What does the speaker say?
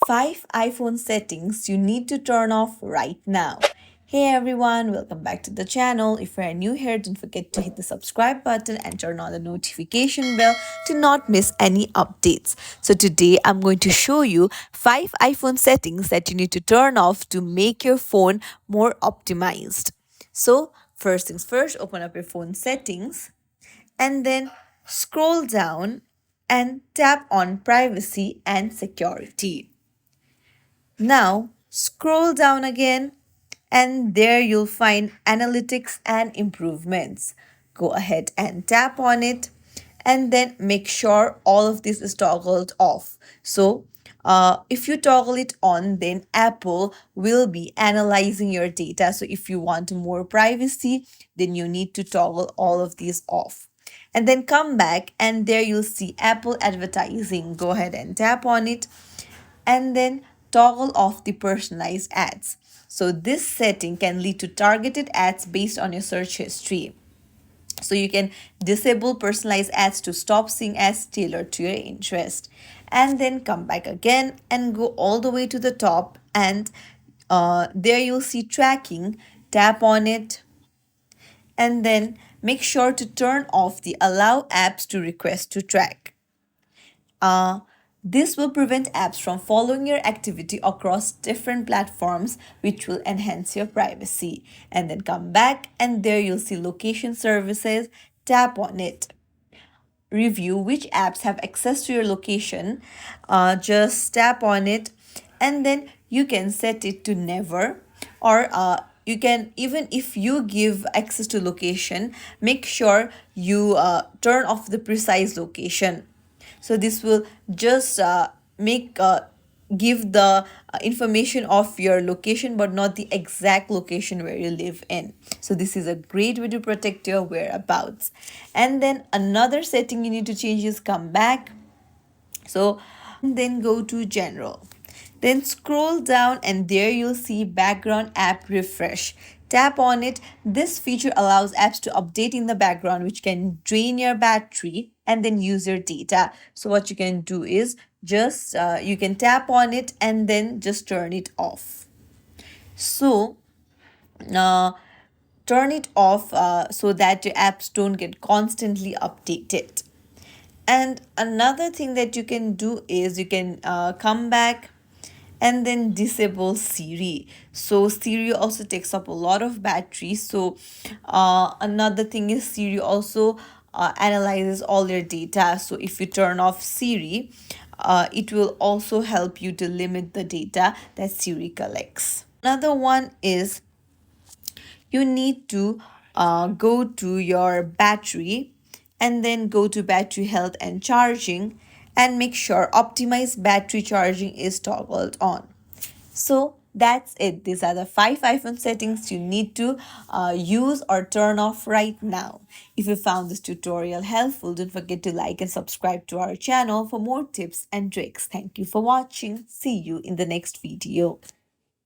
5 iPhone settings you need to turn off right now. Hey everyone, welcome back to the channel. If you are new here, don't forget to hit the subscribe button and turn on the notification bell to not miss any updates. So today I'm going to show you 5 iPhone settings that you need to turn off to make your phone more optimized. So first things first, open up your phone settings and then scroll down and tap on privacy and security. Now, scroll down again, and there you'll find analytics and improvements. Go ahead and tap on it, and then make sure all of this is toggled off. So, if you toggle it on, then Apple will be analyzing your data. So, if you want more privacy, then you need to toggle all of these off. And then come back, and there you'll see Apple advertising. Go ahead and tap on it and then toggle off the personalized ads. So this setting can lead to targeted ads based on your search history. So you can disable personalized ads to stop seeing ads tailored to your interest. And then come back again and go all the way to the top, and there you'll see tracking. Tap on it and then make sure to turn off the allow apps to request to track. Uh, this will prevent apps from following your activity across different platforms, which will enhance your privacy. And then come back, and there you'll see location services. Tap on it. Review which apps have access to your location. Just tap on it, and then you can set it to never, or you can, even if you give access to location, make sure you turn off the precise location. So this will just make give the information of your location but not the exact location where you live in. So this is a great way to protect your whereabouts. And then another setting you need to change is come back. So then go to general, then scroll down, and there you'll see background app refresh. Tap on it. This feature allows apps to update in the background, which can drain your battery and then use your data. So what you can do is just you can tap on it and then just turn it off. So uh, turn it off so that your apps don't get constantly updated. And another thing that you can do is you can come back and then disable Siri. So Siri also takes up a lot of battery. So another thing is Siri also analyzes all your data. So if you turn off Siri, it will also help you to limit the data that Siri collects. Another one is you need to go to your battery and then go to battery health and charging, and make sure optimized battery charging is toggled on. So that's it. These are the 5 iPhone settings you need to use or turn off right now. If you found this tutorial helpful, don't forget to like and subscribe to our channel for more tips and tricks. Thank you for watching. See you in the next video.